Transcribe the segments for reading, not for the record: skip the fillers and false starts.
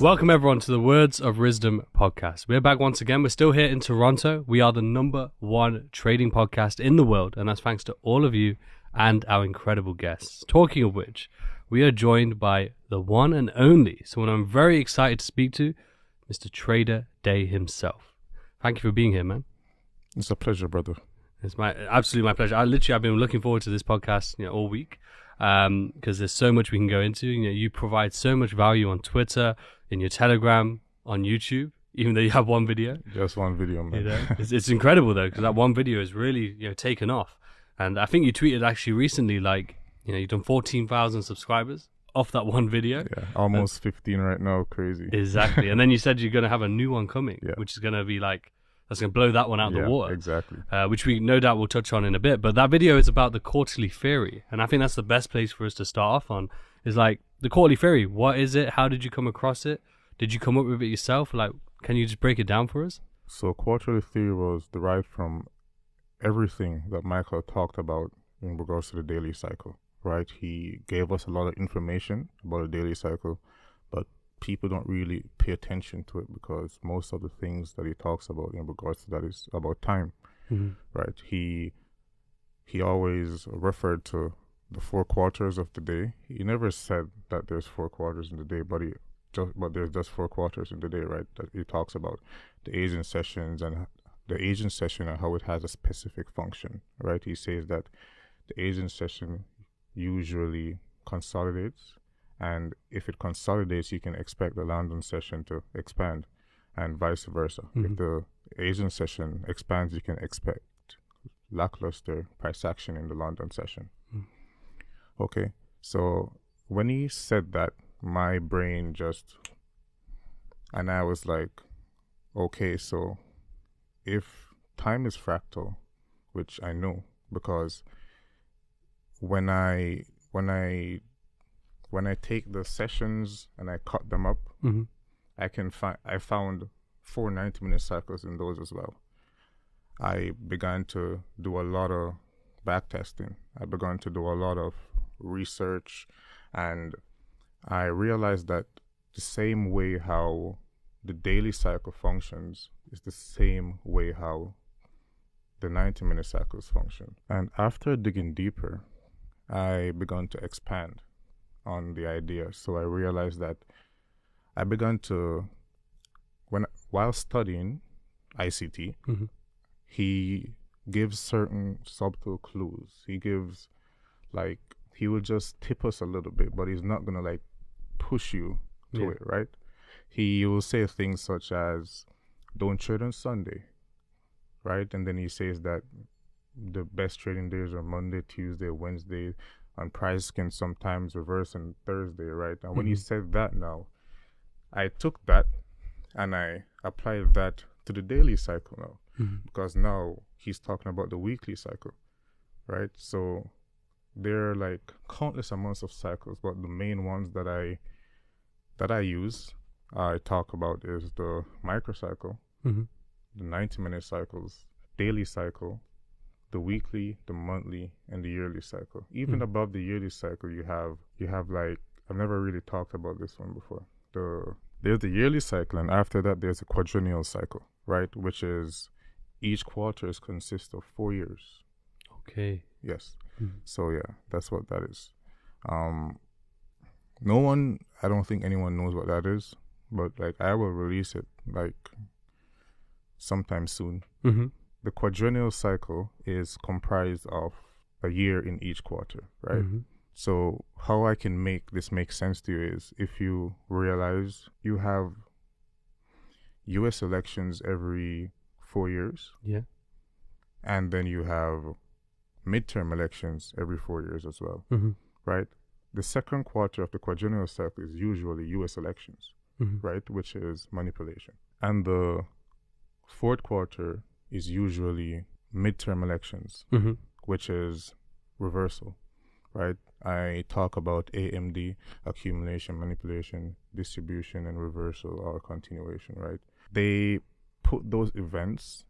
Welcome everyone to the Words of Wisdom podcast. We're back once again. We're still here in Toronto. We are the #1 trading podcast in the world, and that's thanks to all of you and our incredible guests. Talking of which, we are joined by the one and only, someone I'm very excited to speak to, Mr. Trader Daye himself. Thank you for being here, man. It's a pleasure, brother. It's absolutely my pleasure. I've been looking forward to this podcast, all week, because there's so much we can go into. You provide so much value on Twitter, in your Telegram, on YouTube, even though you have one video. Just one video, man. It's incredible though, because that one video is really taken off. And I think you tweeted actually recently, you've done 14,000 subscribers off that one video. Yeah, almost 15 right now. Crazy. Exactly. And then you said you're going to have a new one coming, which is going to be that's going to blow that one out of the water. Exactly. Which we no doubt will touch on in a bit. But that video is about the quarterly theory. And I think that's the best place for us to start off on, is the quarterly theory. What is it? How did you come across it? Did you come up with it yourself? Can you just break it down for us? So quarterly theory was derived from everything that Michael talked about in regards to the daily cycle, right? He gave us a lot of information about the daily cycle, but people don't really pay attention to it because most of the things that he talks about in regards to that is about time, right? He always referred to the 4 quarters of the day. He never said that there's 4 quarters in the day, but there's just 4 quarters in the day, right? That he talks about the Asian sessions and the Asian session and how it has a specific function, right? He says that the Asian session usually consolidates, and if it consolidates, you can expect the London session to expand, and vice versa. If the Asian session expands, you can expect lackluster price action in the London session. Okay, so when he said that, my brain and I was like, okay, so if time is fractal, which I know, because when I take the sessions and I cut them up, I found 4 90-minute cycles in those as well. I began to do a lot of back testing. I began to do a lot of research, and I realized that the same way how the daily cycle functions is the same way how the 90-minute cycles function. And after digging deeper, I began to expand on the idea. So I realized that I began to, while studying ICT, he gives certain subtle clues. He gives, he will just tip us a little bit, but he's not going to push you to it, right? He will say things such as, don't trade on Sunday, right? And then he says that the best trading days are Monday, Tuesday, Wednesday, and price can sometimes reverse on Thursday, right? And when he said that now, I took that and I applied that to the daily cycle now, because now he's talking about the weekly cycle, right? So there are countless amounts of cycles, but the main ones that I talk about is the microcycle, the 90-minute cycles, daily cycle, the weekly, the monthly, and the yearly cycle. Even above the yearly cycle, you have I've never really talked about this one before. There's the yearly cycle, and after that there's a quadrennial cycle, right? Which is each quarter consists of 4 years. Okay. Yes. So yeah, that's what that is. I don't think anyone knows what that is, but I will release it sometime soon. The quadrennial cycle is comprised of a year in each quarter, right? So how I can make this make sense to you is, if you realize you have US elections every 4 years, and then you have midterm elections every 4 years as well, right? The second quarter of the quadrennial cycle is usually US elections, right? Which is manipulation. And the fourth quarter is usually midterm elections, which is reversal, right? I talk about AMD, accumulation, manipulation, distribution, and reversal or continuation, right? They put those events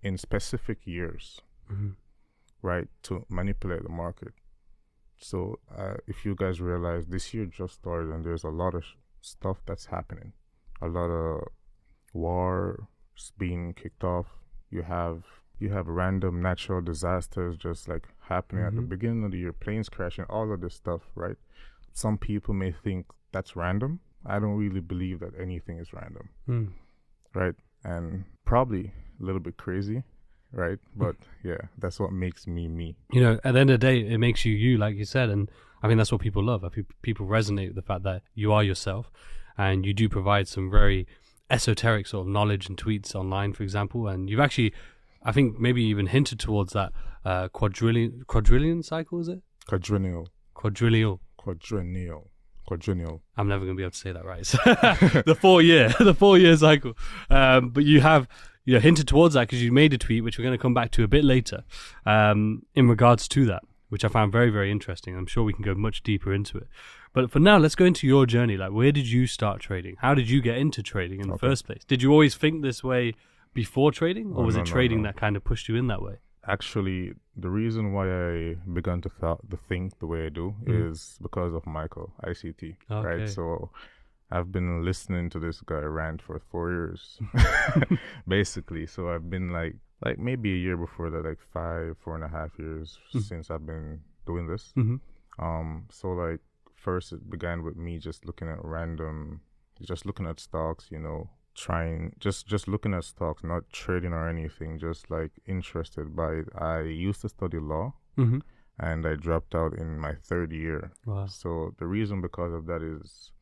in specific years, right, to manipulate the market. So if you guys realize, this year just started and there's a lot of stuff that's happening, a lot of wars being kicked off. You have random natural disasters just like happening at the beginning of the year, planes crashing, all of this stuff, right? Some people may think that's random. I don't really believe that anything is random, right? And probably a little bit crazy, right? But yeah, that's what makes me me. You know, at the end of the day, it makes you you, like you said, and I mean that's what people love. People resonate with the fact that you are yourself, and you do provide some very esoteric sort of knowledge and tweets online, for example. And you've actually, I think, maybe even hinted towards that quadrillion cycle, is it? Quadrennial. I'm never going to be able to say that right. the 4-year cycle. But you have hinted towards that because you made a tweet, which we're going to come back to a bit later, in regards to that, which I found very, very interesting. I'm sure we can go much deeper into it. But for now, let's go into your journey. Like, where did you start trading? How did you get into trading in the first place? Did you always think this way before trading, or was it trading that kind of pushed you in that way? Actually, the reason why I began to think the way I do is because of Michael, ICT, right? So I've been listening to this guy rant for 4 years, basically. So I've been like maybe a year before that, like 4.5 years since I've been doing this. So like first it began with me just looking at stocks, you know, just looking at stocks, not trading or anything, just like interested by it. I used to study law, and I dropped out in my 3rd year. Wow. So the reason because of that is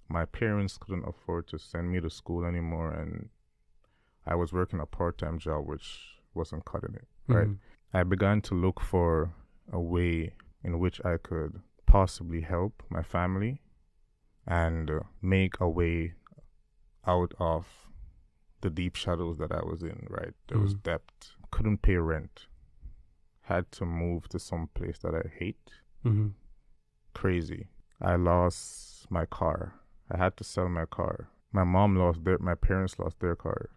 my parents couldn't afford to send me to school anymore, and I was working a part-time job which wasn't cutting it, right? I began to look for a way in which I could possibly help my family and make a way out of the deep shadows that I was in, right? There was debt, couldn't pay rent, had to move to some place that I hate. Crazy. I lost my car. I had to sell my car. My parents lost their cars.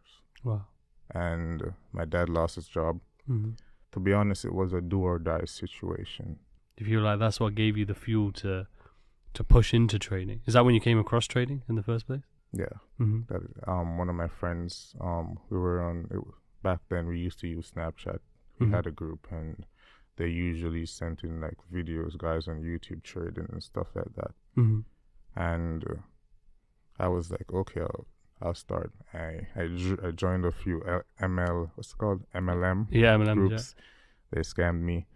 Wow. And my dad lost his job. To be honest, it was a do or die situation. Do you feel like that's what gave you the fuel to push into trading? Is that when you came across trading in the first place? Yeah. That is, one of my friends, we were on, back then we used to use Snapchat. We had a group, and they usually sent in like videos, guys on YouTube trading and stuff like that. And I was like, okay, I'll start. I joined a few MLM groups. Yeah. They scammed me.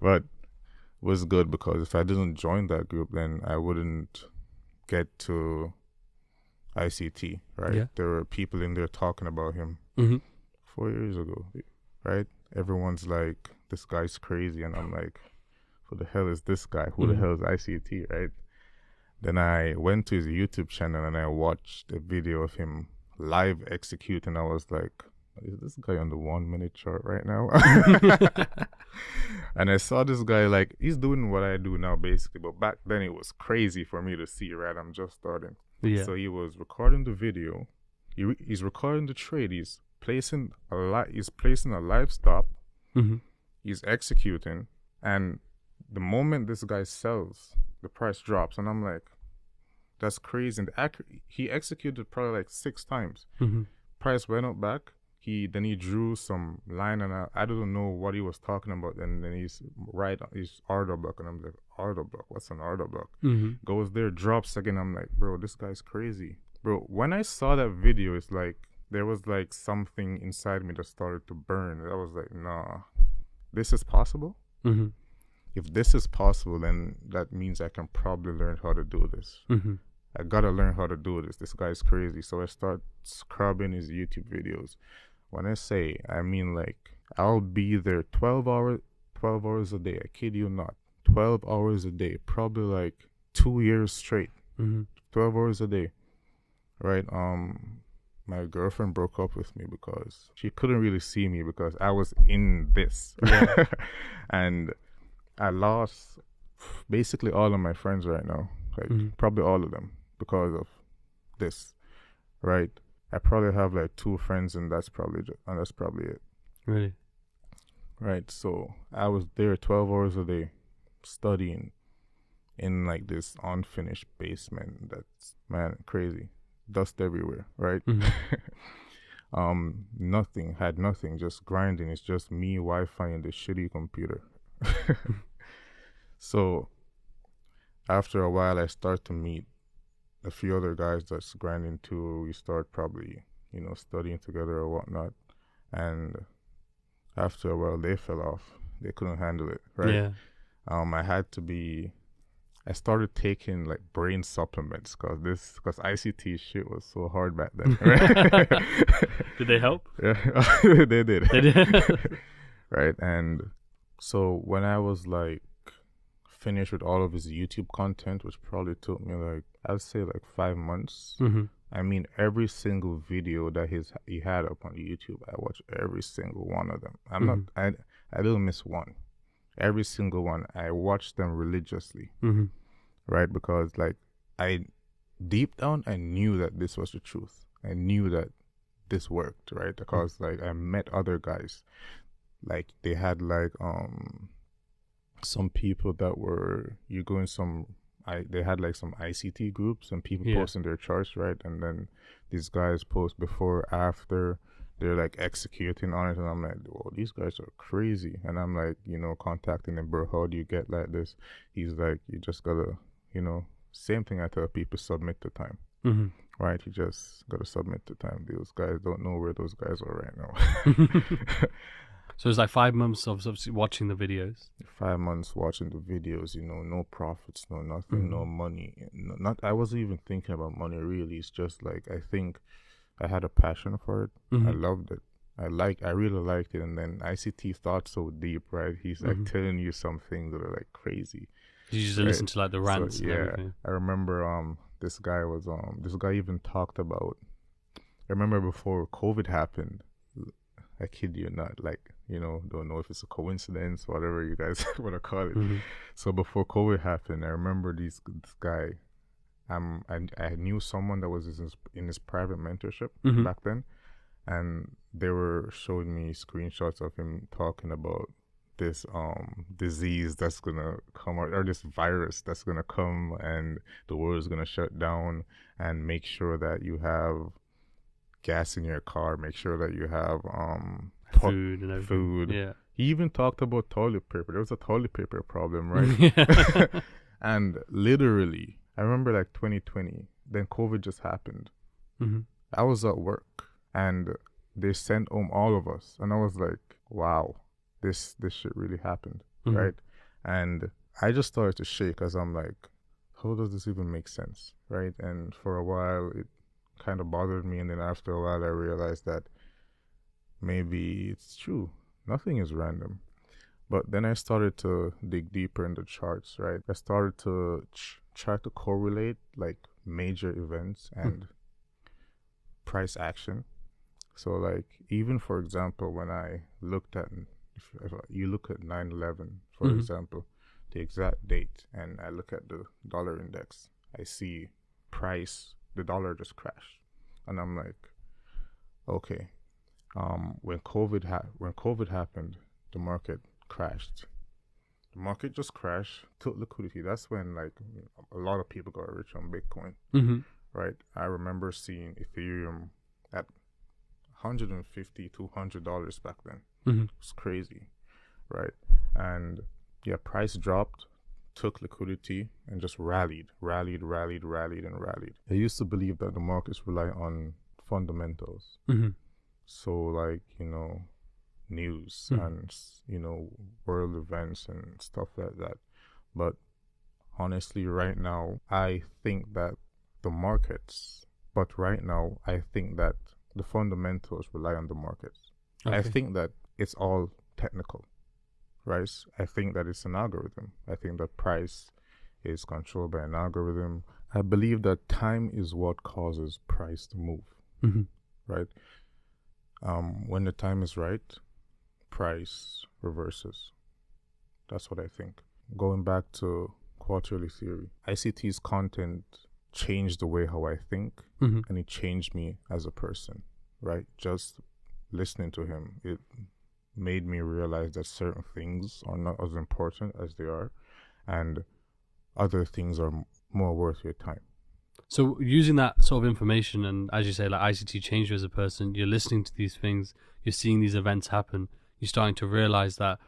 But it was good because if I didn't join that group, then I wouldn't get to ICT, right? Yeah. There were people in there talking about him 4 years ago, right? Everyone's like, this guy's crazy, and I'm like, who the hell is this guy? Who the hell is ICT, right? Then I went to his YouTube channel and I watched a video of him live executing. I was like, is this guy on the 1 minute chart right now? And I saw this guy, like, he's doing what I do now basically, but back then it was crazy for me to see, right? I'm just starting. Yeah. So he was recording the video. He's recording the trade. He's placing a live stop. He's executing, and the moment this guy sells, the price drops, and I'm like, that's crazy. And he executed probably like 6 times. Price went up back. Then he drew some line, and I don't know what he was talking about. And then he's order block, and I'm like, order block? What's an order block? Goes there, drops again. I'm like, bro, this guy's crazy, bro. When I saw that video, it's like there was like something inside me that started to burn. I was like, nah, this is possible. If this is possible, then that means I can probably learn how to do this. I gotta learn how to do this. This guy's crazy. So I start scrubbing his YouTube videos. When I say, I mean like, I'll be there 12 hours a day. I kid you not. 12 hours a day, probably like 2 years straight. 12 hours a day, right? My girlfriend broke up with me because she couldn't really see me because I was in this. And I lost basically all of my friends right now, like probably all of them because of this, right? I probably have like 2 friends, and that's probably it. Really? Right. So I was there 12 hours a day, studying, in like this unfinished basement that's, man, crazy. Dust everywhere, right? Nothing, just grinding. It's just me, Wi-Fi, and the shitty computer. So after a while, I start to meet a few other guys that's grinding too. We start probably, studying together or whatnot. And after a while, they fell off. They couldn't handle it, right? Yeah. I started taking like brain supplements because ICT shit was so hard back then, right? Did they help? Yeah, they did. They did. Right. And so when I was like finished with all of his YouTube content, which probably took me like, I'd say like 5 months. I mean, every single video that he had up on YouTube, I watched every single one of them. I didn't miss one. Every single one, I watched them religiously, right? Because like deep down, I knew that this was the truth. I knew that this worked, right? Because like I met other guys, like they had like some people that were they had like some ICT groups and people posting their charts, right? And then these guys post before, after, they're like executing on it, and I'm like, well, these guys are crazy. And I'm like, contacting him, bro, how do you get like this? He's like, you just gotta, same thing I tell people, submit the time. Right? You just gotta submit the time. Those guys don't know where those guys are right now. So it's like 5 months of watching the videos. 5 months watching the videos, no profits, no nothing, no money. I wasn't even thinking about money really. It's just like, I think I had a passion for it. I loved it. I really liked it. And then ICT thought so deep, right? He's like telling you some things that are like crazy. You just listen to like the rants and everything. I remember this guy even talked about, I remember before COVID happened, I kid you not, like, don't know if it's a coincidence, whatever you guys want to call it. So before COVID happened, I remember this guy, I knew someone that was in his private mentorship back then, and they were showing me screenshots of him talking about this disease that's gonna come out, or this virus that's gonna come, and the world is gonna shut down, and make sure that you have gas in your car, make sure that you have food and everything. Food. Yeah. He even talked about toilet paper. There was a toilet paper problem, right? And literally, I remember like 2020, then COVID just happened. I was at work and they sent home all of us, and I was like, wow, this shit really happened, right? And I just started to shake as I'm like, how does this even make sense, right? And for a while, it kind of bothered me, and then after a while I realized that maybe it's true, nothing is random. But then I started to dig deeper in the charts, right? I started to try to correlate like major events and price action. So like, even for example, when I looked at, if you look at 9/11 for example, the exact date, and I look at the dollar index, I see the dollar just crashed, and I'm like, okay, when COVID happened, the market crashed. The market just crashed, took liquidity. That's when like a lot of people got rich on Bitcoin, right? I remember seeing Ethereum at $150, $200 back then. It was crazy, right? And yeah, price dropped, took liquidity, and just rallied. I used to believe that the markets rely on fundamentals. So like, news and, world events and stuff like that. But honestly, right now, I think that the fundamentals rely on the markets. Okay. I think that it's all technical, right? I think that it's an algorithm. I think that price is controlled by an algorithm. I believe that time is what causes price to move, right? When the time is right, price reverses. That's what I think. Going back to quarterly theory, ICT's content changed the way how I think, and it changed me as a person, right? Just listening to him, it made me realize that certain things are not as important as they are, and other things are more worth your time. So using that sort of information, and as you say, like ICT changed you as a person, you're listening to these things, you're seeing these events happen, you're starting to realize that,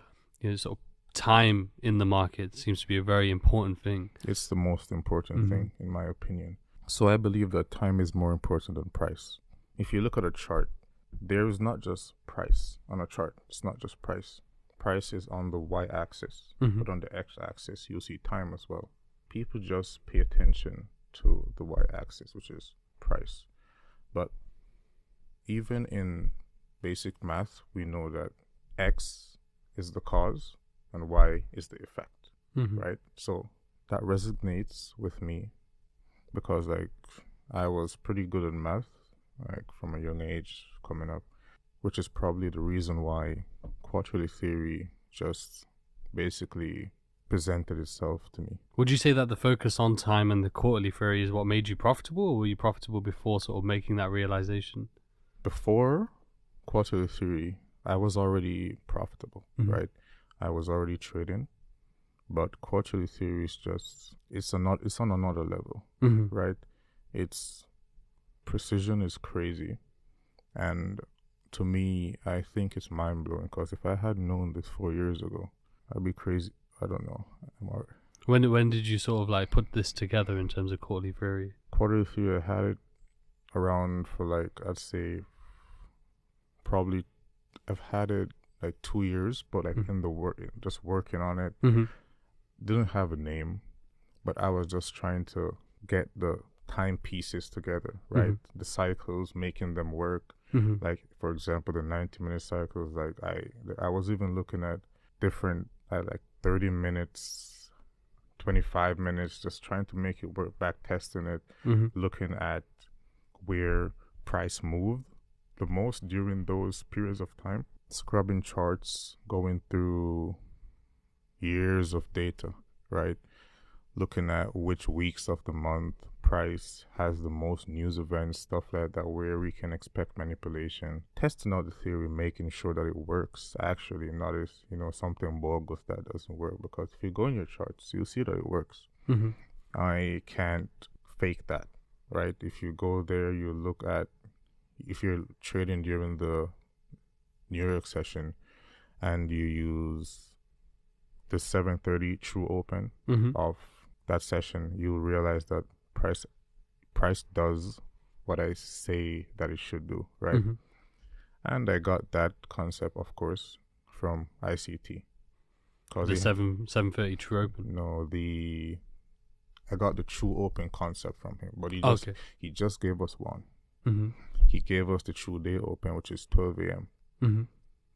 sort of time in the market seems to be a very important thing. It's the most important thing, in my opinion. So I believe that time is more important than price. If you look at a chart, there is not just price on a chart. It's not just price. Price is on the y-axis, but on the x-axis, you'll see time as well. People just pay attention to the y-axis, which is price. But even in basic math, we know that x is the cause and y is the effect, right? So that resonates with me because, like, I was pretty good at math, like, from a young age coming up, which is probably the reason why quarterly theory just basically presented itself to me. Would you say that the focus on time and the quarterly theory is what made you profitable, or were you profitable before sort of making that realization? Before quarterly theory, I was already profitable, right? I was already trading, but quarterly theory is just, it's on another level, right? Its precision is crazy, and to me, I think it's mind-blowing, because if I had known this 4 years ago, I'd be crazy. I don't know. When did you sort of like put this together in terms of quarterly theory? Quarterly theory, I had it around for, like, I'd say probably, I've had it like 2 years, but like in the work, just working on it. Didn't have a name, but I was just trying to get the time pieces together, right? The cycles, making them work. Like, for example, the 90-minute cycles, like I was even looking at different, like 30 minutes, 25 minutes, just trying to make it work, back testing it, looking at where price moved the most during those periods of time, scrubbing charts, going through years of data, right? Looking at which weeks of the month price has the most news events, stuff like that, where we can expect manipulation, testing out the theory, making sure that it works actually, not as, something bogus that doesn't work. Because if you go in your charts, you'll see that it works. I can't fake that, right? If you go there, you look at, if you're trading during the New York session and you use the 7:30 true open of that session, you'll realize that price does what I say that it should do, right? And I got that concept, of course, from ICT. The 7:30 true open. No, I got the true open concept from him, but he just gave us one. He gave us the true day open, which is 12 a.m.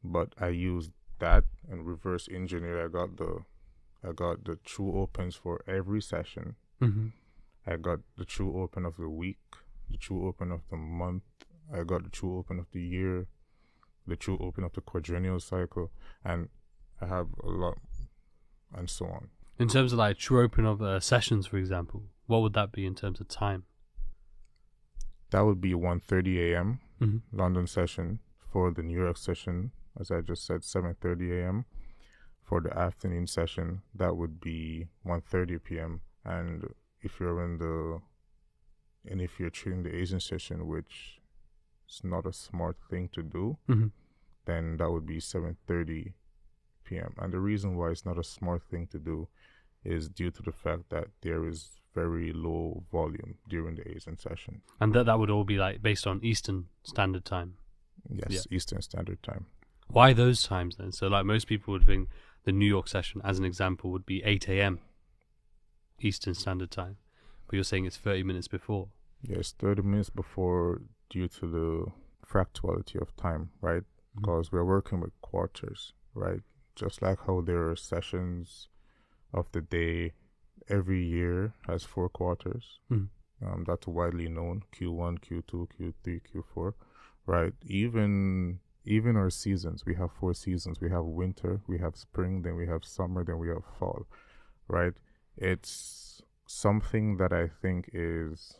But I used that and reverse engineer. I got the true opens for every session. I got the true open of the week, the true open of the month. I got the true open of the year, the true open of the quadrennial cycle, and I have a lot, and so on. In terms of like true open of sessions, for example, what would that be in terms of time? That would be 1:30 a.m. London session. For the New York session, as I just said, 7:30 a.m. For the afternoon session, that would be 1:30 p.m. And if you're if you're treating the Asian session, which is not a smart thing to do, then that would be 7:30 p.m. And the reason why it's not a smart thing to do is due to the fact that there is very low volume during the Asian session. And that would all be like based on Eastern Standard Time? Yes, yeah. Eastern Standard Time. Why those times then? So like most people would think the New York session, as an example, would be 8 a.m. Eastern Standard Time. But you're saying it's 30 minutes before. Yes, 30 minutes before due to the fractality of time, right? Because we're working with quarters, right? Just like how there are sessions of the day, every year has 4 quarters. That's widely known, Q1, Q2, Q3, Q4, right? Even our seasons, we have 4 seasons. We have winter, we have spring, then we have summer, then we have fall, right? It's something that I think is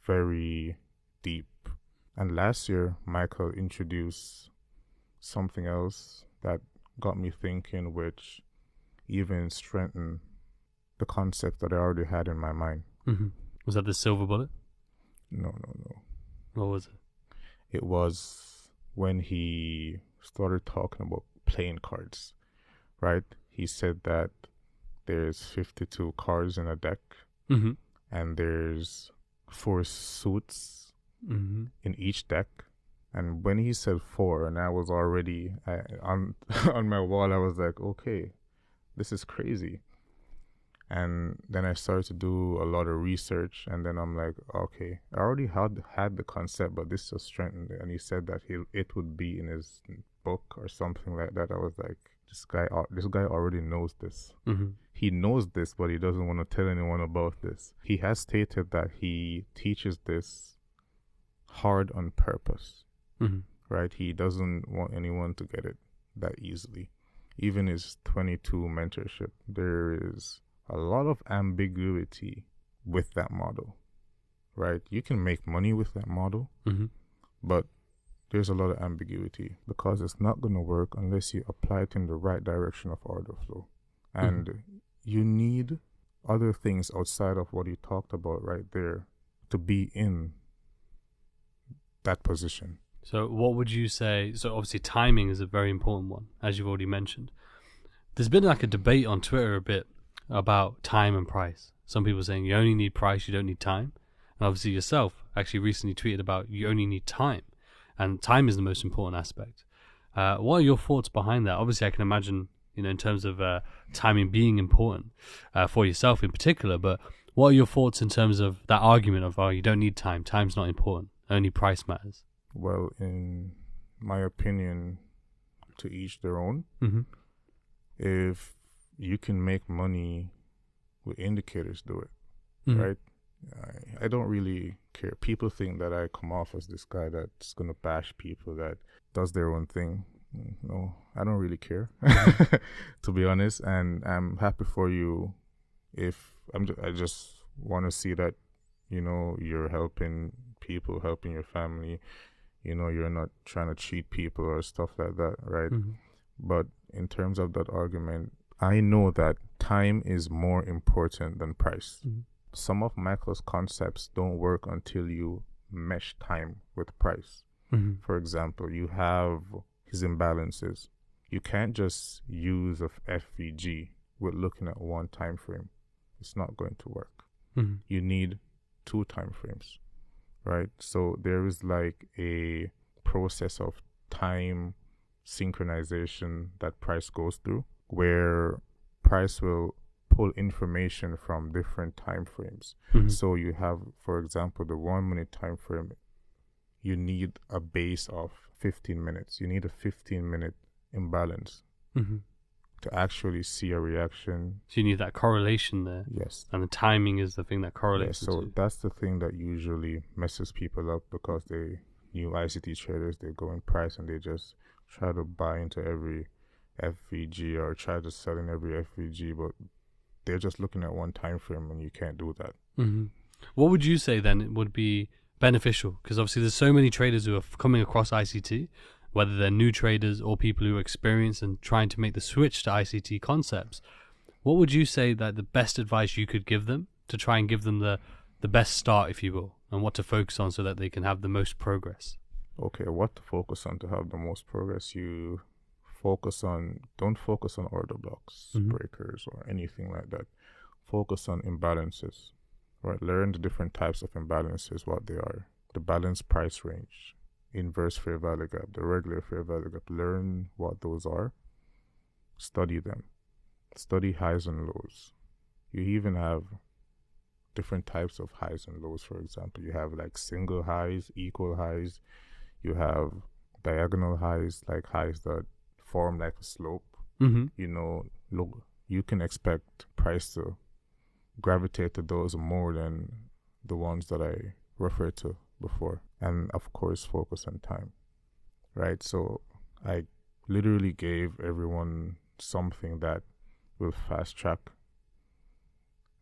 very deep. And last year, Michael introduced something else that got me thinking, which even strengthened the concept that I already had in my mind. Was that the silver bullet? No. What was it? It was when he started talking about playing cards, right? He said that there's 52 cards in a deck, and there's 4 suits in each deck. And when he said 4, and I was already on on my wall, I was like, okay, this is crazy. And then I started to do a lot of research, and then I'm like, okay, I already had the concept, but this just strengthened it. And he said that it would be in his book or something like that. I was like, this guy already knows this. He knows this, but he doesn't want to tell anyone about this. He has stated that he teaches this hard on purpose, right? He doesn't want anyone to get it that easily. Even his 22 mentorship, there is a lot of ambiguity with that model, right? You can make money with that model, but there's a lot of ambiguity because it's not going to work unless you apply it in the right direction of order flow. And you need other things outside of what you talked about right there to be in that position. So what would you say? So obviously timing is a very important one, as you've already mentioned. There's been like a debate on Twitter a bit about time and price. Some people saying you only need price, you don't need time. And obviously yourself actually recently tweeted about you only need time. And time is the most important aspect. What are your thoughts behind that? Obviously I can imagine, in terms of timing being important for yourself in particular, but what are your thoughts in terms of that argument of, you don't need time, time's not important, only price matters? Well, in my opinion, to each their own. If you can make money with indicators, do it, right? I don't really care. People think that I come off as this guy that's going to bash people, that does their own thing. No, I don't really care, to be honest. And I'm happy for you if I just want to see that, you're helping people, helping your family. You're not trying to cheat people or stuff like that, right? But in terms of that argument, I know that time is more important than price. Some of Michael's concepts don't work until you mesh time with price. For example, you have his imbalances. You can't just use a FVG with looking at one time frame. It's not going to work. You need 2 time frames, right? So there is like a process of time synchronization that price goes through, where price will pull information from different time frames. So you have, for example, the 1 minute time frame. You need a base of 15 minutes. You need a 15-minute imbalance to actually see a reaction. So you need that correlation there. Yes. And the timing is the thing that correlates. So that's the thing that usually messes people up, because new ICT traders, they go in price and they just try to buy into every FVG or try to sell in every FVG, but they're just looking at one time frame, and you can't do that. What would you say then would be beneficial? Because obviously there's so many traders who are coming across ICT, whether they're new traders or people who are experienced and trying to make the switch to ICT concepts. What would you say that the best advice you could give them to try and give them the best start, if you will, and what to focus on so that they can have the most progress? Okay, what to focus on to have the most progress? Don't focus on order blocks, breakers, or anything like that. Focus on imbalances, right? Learn the different types of imbalances, what they are. The balanced price range, inverse fair value gap, the regular fair value gap. Learn what those are. Study them. Study highs and lows. You even have different types of highs and lows. For example, you have like single highs, equal highs. You have diagonal highs, like highs that form like a slope. You can expect price to gravitate to those more than the ones that I referred to before. And of course, focus on time, right? So I literally gave everyone something that will fast track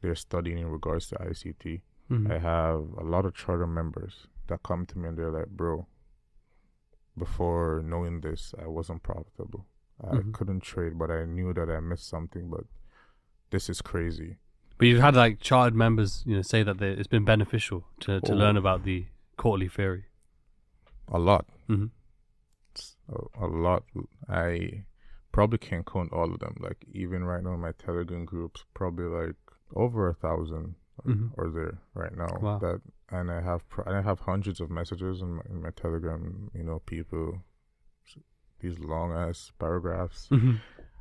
their studying in regards to ICT. I have a lot of charter members that come to me and they're like, bro, before knowing this, I wasn't profitable. I couldn't trade, but I knew that I missed something. But this is crazy. But you've had like chartered members, say that it's been beneficial to learn Oh, about the quarterly theory. a lot. Mm-hmm. A lot. I probably can't count all of them. Like even right now in my Telegram groups, probably like over 1,000 or there right now. Wow. That and I have hundreds of messages in my Telegram. People, these long ass paragraphs.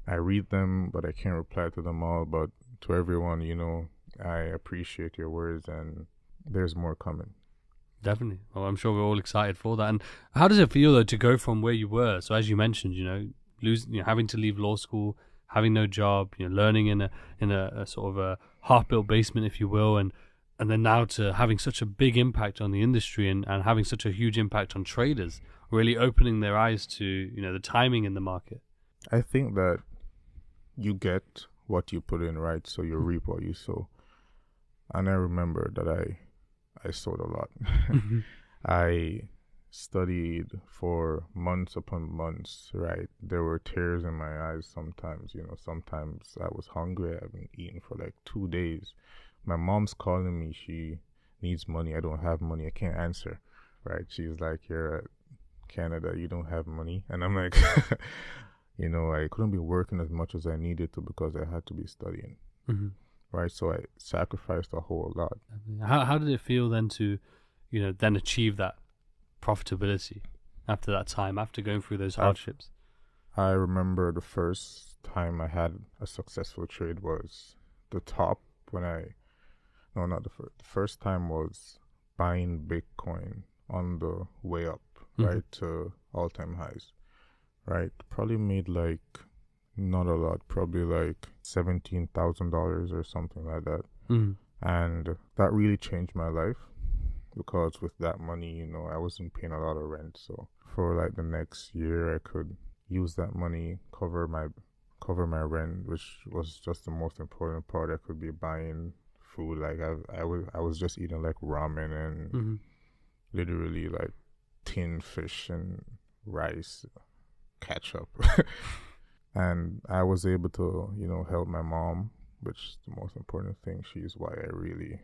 I read them, but I can't reply to them all. But to everyone, I appreciate your words, and there's more coming. Definitely. Well, I'm sure we're all excited for that. And how does it feel though to go from where you were? So as you mentioned, having to leave law school, having no job, learning in a sort of a half-built basement, if you will, and then now to having such a big impact on the industry and having such a huge impact on traders, really opening their eyes to the timing in the market. I think that you get what you put in, right? So you reap what you sow. And I remember that I sowed a lot. I studied for months upon months, right? There were tears in my eyes sometimes, sometimes I was hungry. I haven't eaten for like 2 days. My mom's calling me. She needs money. I don't have money. I can't answer, right? She's like, you're at Canada. You don't have money. And I'm like, I couldn't be working as much as I needed to because I had to be studying. Right, so I sacrificed a whole lot. How did it feel then to, then achieve that profitability after that time, after going through those hardships? I remember the first time I had a successful trade was the top no, not the first. The first time was buying Bitcoin on the way up, right, to all-time highs, right? Probably made like, not a lot, probably like $17,000 or something like that. And that really changed my life because with that money, I wasn't paying a lot of rent. So for like the next year, I could use that money, cover my rent, which was just the most important part. I could be buying food. Like I was just eating like ramen and literally like tin fish and rice, ketchup. And I was able to, help my mom, which is the most important thing. She's why I really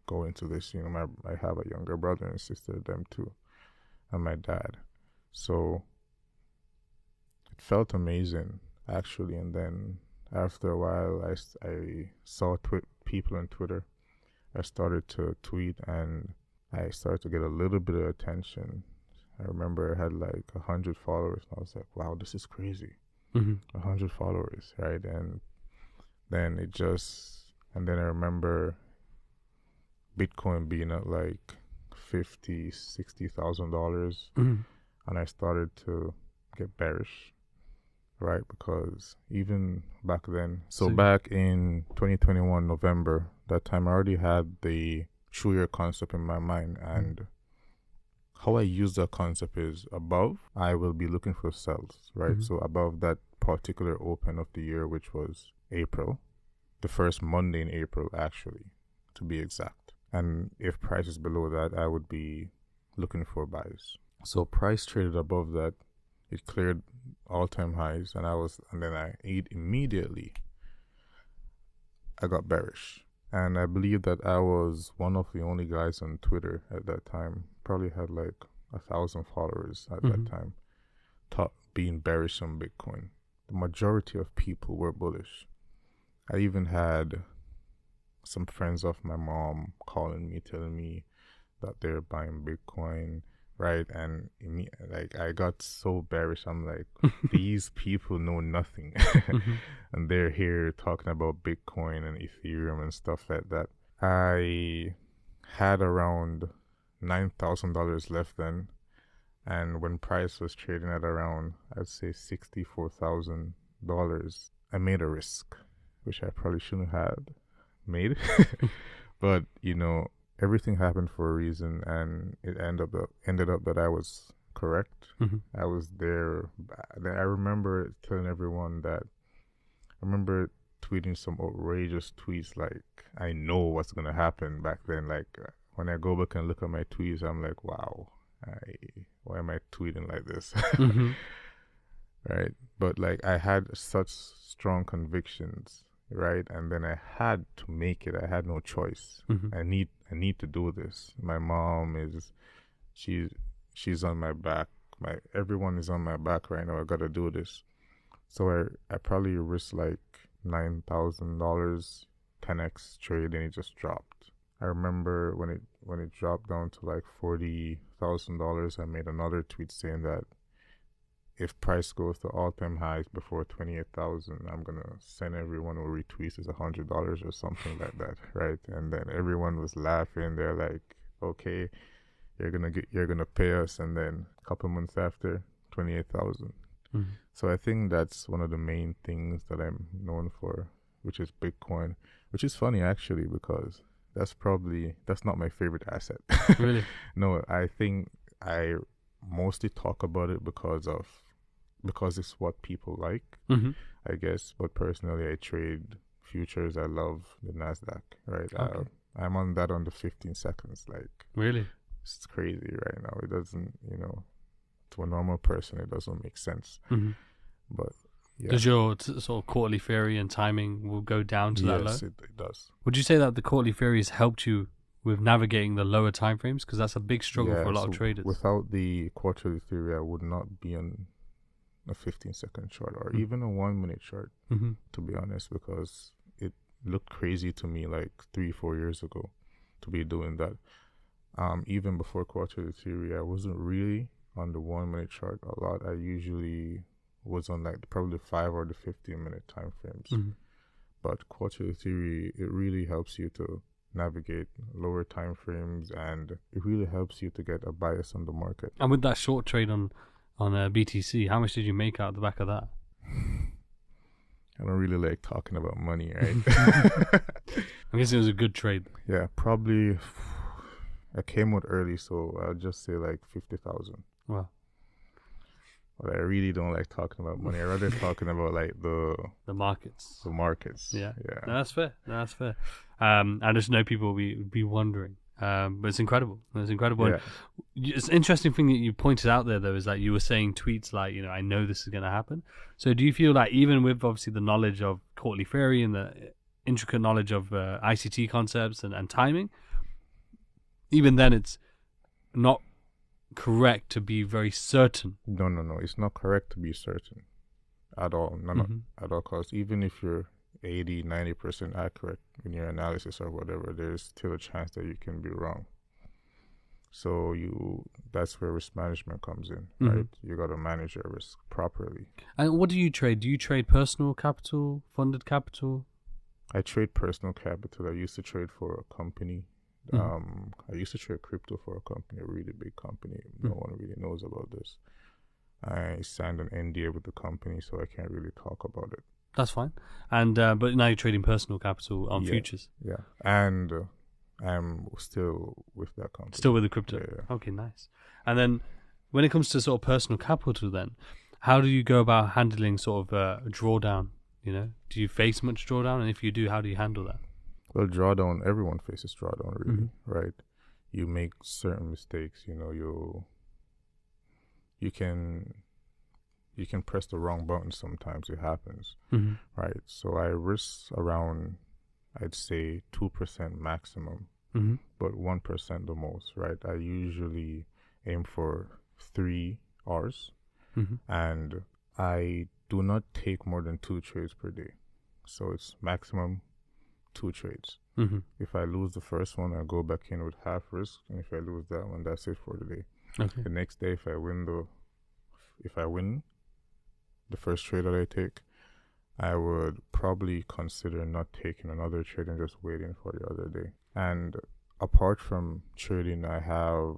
go into this. I have a younger brother and sister, them too, and my dad. So it felt amazing, actually. And then after a while, I saw people on Twitter. I started to tweet, and I started to get a little bit of attention. I remember I had like 100 followers, and I was like, wow, this is crazy. 100 followers, right? And then and then I remember Bitcoin being at like $50,000-$60,000, and I started to get bearish, right? Because even back then, so back in 2021 November, that time I already had the true year concept in my mind, and how I use that concept is above, I will be looking for sells, right? So above that particular open of the year, which was April, the first Monday in April, actually, to be exact. And if price is below that, I would be looking for buys. So price traded above that, it cleared all-time highs, and then I immediately, I got bearish. And I believe that I was one of the only guys on Twitter at that time. Probably had like 1,000 followers at that time. Being bearish on Bitcoin. The majority of people were bullish. I even had some friends of my mom calling me, telling me that they're buying Bitcoin, right? And like I got so bearish. I'm like, these people know nothing, and they're here talking about Bitcoin and Ethereum and stuff like that. I had around $9,000 left then, and when price was trading at around, I'd say $64,000, I made a risk, which I probably shouldn't have made. But everything happened for a reason, and it ended up that I was correct. I was there. I remember telling everyone that. I remember tweeting some outrageous tweets like, I know what's gonna happen back then. Like when I go back and look at my tweets, I'm like, wow, why am I tweeting like this? Right? But like I had such strong convictions right? And then I had to make it. I had no choice. Mm-hmm. I need to do this. My mom is she's she's on my back. Everyone is on my back right now. I gotta do this. So I probably risked like $9,000, 10x trade, and it just dropped. I remember when it dropped down to like $40,000, I made another tweet saying that if price goes to all-time highs before 28,000, I'm gonna send everyone who retweets is $100 or something like that, right? And then everyone was laughing. They're like, "Okay, you're gonna pay us," and then a couple months after, 28,000. Mm-hmm. So I think that's one of the main things that I'm known for, which is Bitcoin, which is funny actually because that's not my favorite asset. Really? No, I think I mostly talk about it because it's what people like, Mm-hmm. I guess. But personally, I trade futures. I love the Nasdaq, right? Okay. I'm on that under 15 seconds. Like, Really? it's crazy right now. It doesn't, to a normal person, it doesn't make sense. Mm-hmm. But yeah, Does your sort of quarterly theory and timing will go down to that low? yes, it does. Would you say that the quarterly theory has helped you with navigating the lower time frames? Because that's a big struggle for a lot of traders. Without the quarterly theory, I would not be on a 15-second chart or even a 1-minute chart, to be honest, because it looked crazy to me like 3-4 years ago to be doing that. Even before quarterly theory, I wasn't really on the 1-minute chart a lot. I usually was on like probably 5 or the 15-minute time frames. But quarterly theory, it really helps you to navigate lower time frames, and it really helps you to get a bias on the market. And with that short trade on BTC, how much did you make out the back of that? I don't really like talking about money, right? I'm guessing it was a good trade. Yeah, probably. I came out early, so I'll just say like 50,000. Wow. But I really don't like talking about money. I rather talking about like the markets. The markets. Yeah. Yeah. No, that's fair. I just know people will be wondering. But it's incredible. It's incredible. Yeah. It's an interesting thing that you pointed out there, though, is that you were saying tweets like, I know this is going to happen. So do you feel like even with obviously the knowledge of quarterly theory and the intricate knowledge of ICT concepts and timing, even then it's not correct to be very certain? No. It's not correct to be certain at all. Not at all costs. Even if you're 80-90% accurate in your analysis or whatever, there's still a chance that you can be wrong. So that's where risk management comes in, right? You got to manage your risk properly. And what do you trade? Do you trade personal capital, funded capital? I trade personal capital. I used to trade for a company. I used to trade crypto for a company, a really big company. No one really knows about this. I signed an NDA with the company, so I can't really talk about it. That's fine. And but now you're trading personal capital on futures. Yeah, and I'm still with that company. Still with the crypto. Yeah. Okay, nice. And then when it comes to sort of personal capital, then how do you go about handling sort of a drawdown? Do you face much drawdown? And if you do, how do you handle that? Well, drawdown, everyone faces drawdown, really, right? You make certain mistakes, you can press the wrong button sometimes. It happens, right? So I risk around, I'd say 2% maximum, but 1% the most, right? I usually aim for 3 Rs, and I do not take more than 2 trades per day. So it's maximum 2 trades. If I lose the first one, I go back in with half risk, and if I lose that one, that's it for the day. Okay. The next day, if I win the first trade that I take, I would probably consider not taking another trade and just waiting for the other day. And apart from trading, I have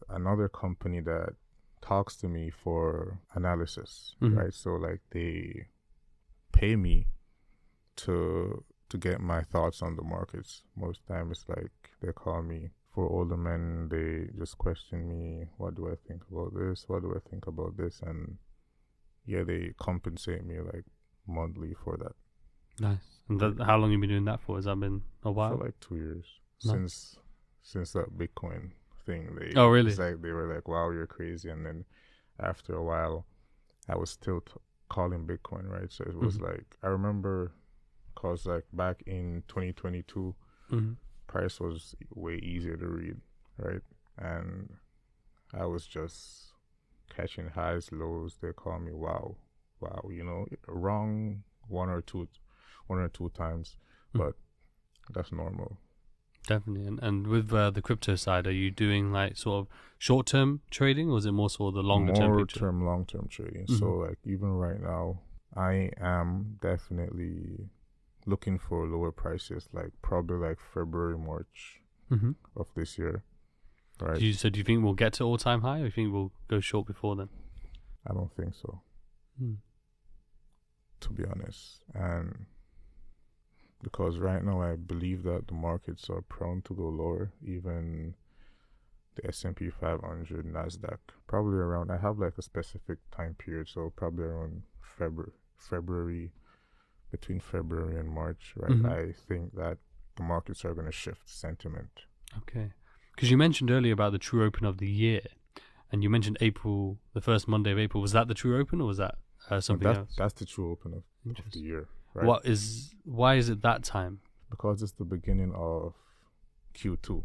another company that talks to me for analysis, right? So like they pay me to get my thoughts on the markets. Most times it's like they call me. For older men, they just question me, what do I think about this? What do I think about this? And yeah, they compensate me like monthly for that. Nice. And how long have you been doing that for? Has that been a while? For like 2 years. Nice. Since that Bitcoin thing. Oh, really? It's like they were like, wow, you're crazy. And then after a while, I was still calling Bitcoin, right? So it was like, I remember because like back in 2022, price was way easier to read, right? And I was just catching highs, lows. They call me wow, wrong one or two times, but that's normal. Definitely. And with the crypto side, are you doing like sort of short-term trading, or is it more sort of the longer-term picture? Long-term trading. So like even right now, I am definitely looking for lower prices, like probably like February, March of this year. Right. So do you think we'll get to all-time high, or do you think we'll go short before then? I don't think so, to be honest. And because right now I believe that the markets are prone to go lower, even the S&P 500, NASDAQ, probably around, I have like a specific time period, so probably around February, between February and March, right? I think that the markets are going to shift sentiment. Okay. Because you mentioned earlier about the true open of the year, and you mentioned April, the first Monday of April. Was that the true open, or was that something else? That's the true open of the year. Right? Why is it that time? Because it's the beginning of Q2,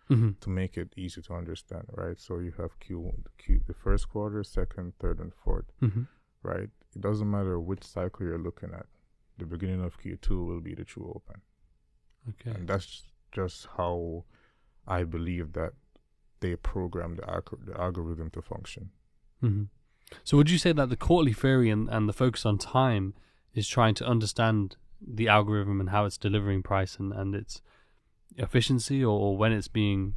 to make it easy to understand, right? So you have the first quarter, second, third, and fourth, right? It doesn't matter which cycle you're looking at. The beginning of Q2 will be the true open. Okay. And that's just how I believe that they program the algorithm to function. So would you say that the quarterly theory and the focus on time is trying to understand the algorithm and how it's delivering price and its efficiency, or when it's being,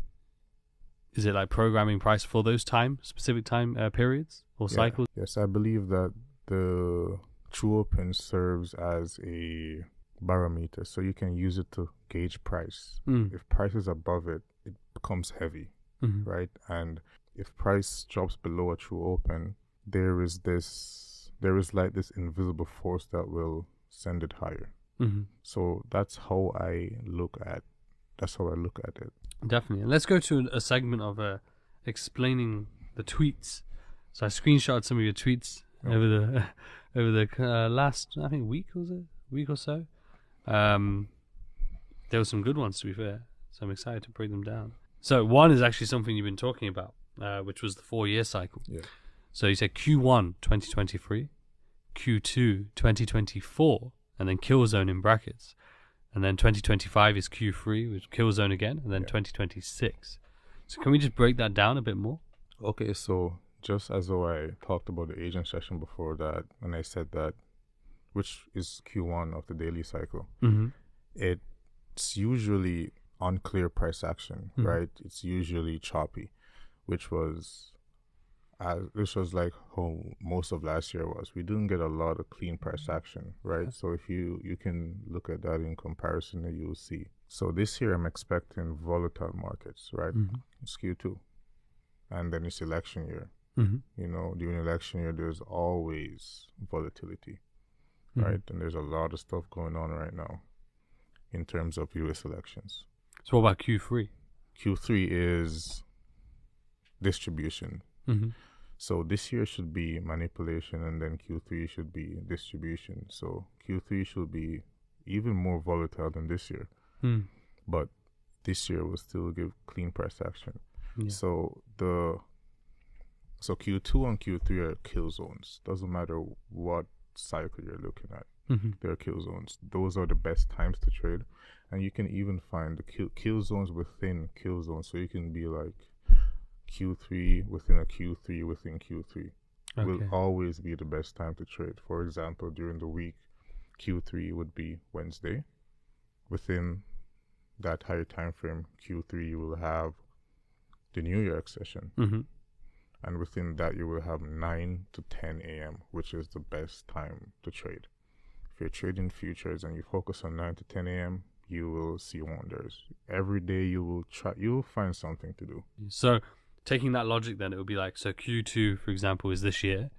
is it like programming price for those specific time periods or cycles? Yes, I believe that the true open serves as a barometer, so you can use it to gauge price. If price is above it, it becomes heavy, right? And if price drops below a true open, there is like this invisible force that will send it higher. So that's how I look at it. Definitely. And let's go to a segment of explaining the tweets. So I screenshotted some of your tweets over the last, I think, week or so. There were some good ones, to be fair, so I'm excited to break them down. So one is actually something you've been talking about, which was the 4-year cycle. Yeah. So you said Q1 2023, Q2 2024, and then kill zone in brackets. And then 2025 is Q3 with kill zone again, and then 2026. So can we just break that down a bit more? Okay, so just as though I talked about the agent session before that, and I said that, which is Q1 of the daily cycle, it's usually unclear price action, right? It's usually choppy, which was like how most of last year was. We didn't get a lot of clean price action, right? So if you can look at that in comparison, and you'll see. So this year I'm expecting volatile markets, right? It's Q2, and then it's election year. You know, during election year, there's always volatility, right? And there's a lot of stuff going on right now in terms of U.S. elections. So what about Q3? Q3 is distribution. So this year should be manipulation, and then Q3 should be distribution. So Q3 should be even more volatile than this year. But this year will still give clean price action. So Q2 and Q3 are kill zones. Doesn't matter what cycle you're looking at. They're kill zones. Those are the best times to trade. And you can even find the kill zones within kill zones. So you can be like Q3 within a Q3 within Q3. Will always be the best time to trade. For example, during the week, Q3 would be Wednesday. Within that higher time frame, Q3, you will have the New York session. And within that, you will have 9 to 10 a.m., which is the best time to trade. If you're trading futures and you focus on 9 to 10 a.m., you will see wonders. Every day you will find something to do. So taking that logic, then it would be like, so Q2, for example, is this year,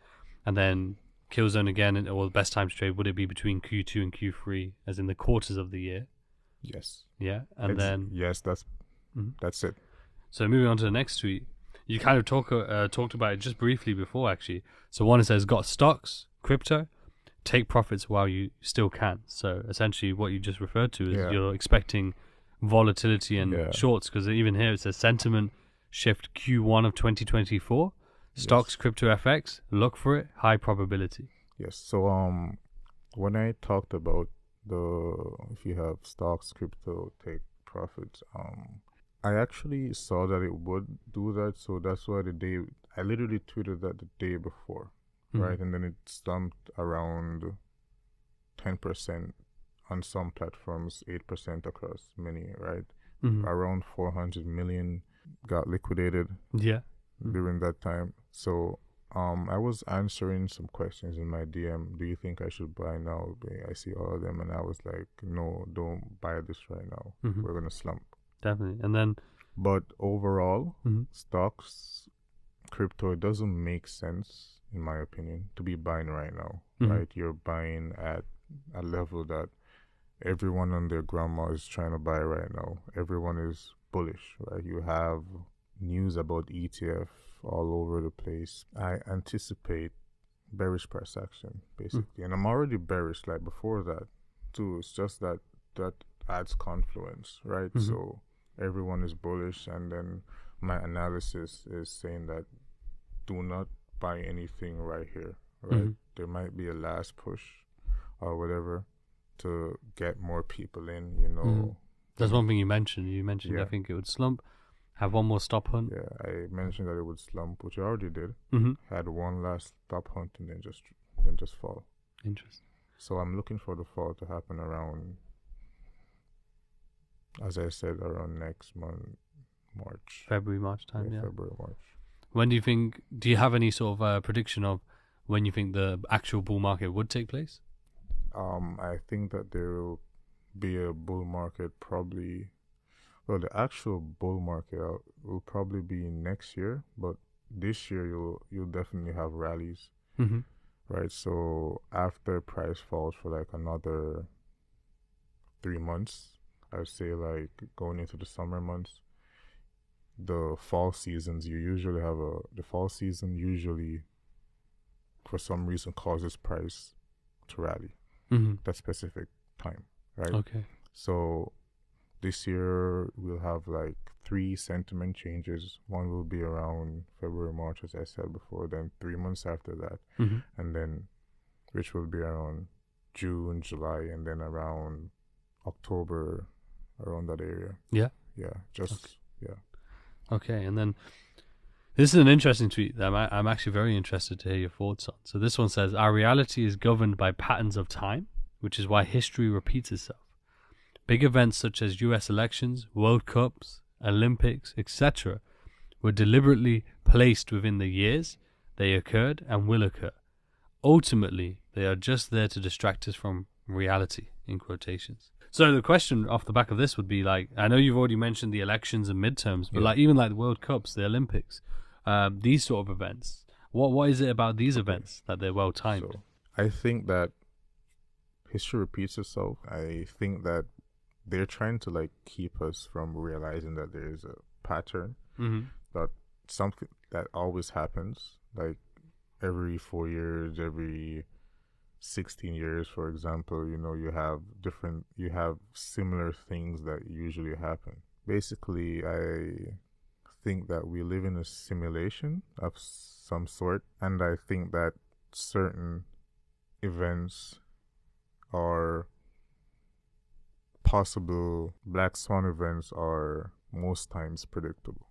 and then kill zone again, or the best time to trade, would it be between Q2 and Q3, as in the quarters of the year? Yes. Yeah, and then yes, that's it. So moving on to the next tweet, you kind of talked about it just briefly before, actually. So one, it says, got stocks, crypto, take profits while you still can. So essentially what you just referred to is Yeah. you're expecting volatility and Yeah. shorts, because even here it says sentiment shift Q1 of 2024. Stocks, Yes. crypto, FX, look for it, high probability. Yes. So when I talked about if you have stocks, crypto, take profits, I actually saw that it would do that. So that's why I literally tweeted that the day before, right? And then it slumped around 10% on some platforms, 8% across many, right? Around 400 million got liquidated during that time. So I was answering some questions in my DM. Do you think I should buy now? I see all of them, and I was like, no, don't buy this right now. We're gonna slump. Definitely. And then, but overall, stocks, crypto, it doesn't make sense, in my opinion, to be buying right now. Right? You're buying at a level that everyone and their grandma is trying to buy right now. Everyone is bullish, right? You have news about ETF all over the place. I anticipate bearish price action, basically. And I'm already bearish like before that too. It's just that adds confluence, right? So everyone is bullish, and then my analysis is saying that do not buy anything right here, right? There might be a last push or whatever to get more people in, you know. That's one thing you mentioned. I think it would slump. Have one more stop hunt. Yeah, I mentioned that it would slump, which I already did. Had one last stop hunt and then just fall. Interesting. So I'm looking for the fall to happen around, as I said, around next month, March. February, March time, yeah. February, March. When do you have any sort of prediction of when you think the actual bull market would take place? I think that there will be a bull market probably. Well, the actual bull market will probably be next year, but this year you'll definitely have rallies, right? So after price falls for like another 3 months, I would say like going into the summer months, the fall seasons the fall season usually for some reason causes price to rally that specific time, right? Okay. So this year we'll have like 3 sentiment changes. One will be around February, March, as I said before, then 3 months after that, and then which will be around June, July, and then around October, around that area. Yeah, Okay, and then this is an interesting tweet that I'm actually very interested to hear your thoughts on. So this one says, our reality is governed by patterns of time, which is why history repeats itself. Big events such as US elections, World Cups, Olympics, etc. were deliberately placed within the years they occurred and will occur. Ultimately, they are just there to distract us from reality, in quotations. So the question off the back of this would be like, I know you've already mentioned the elections and midterms, but like even like the World Cups, the Olympics, these sort of events, what is it about these events that they're well timed? So I think that history repeats itself. I think that they're trying to like keep us from realizing that there is a pattern, that something that always happens, like every 4 years, every 16 years, for example, you know, you have similar things that usually happen. Basically, I think that we live in a simulation of some sort, and I think that certain events are possible black swan events are most times predictable.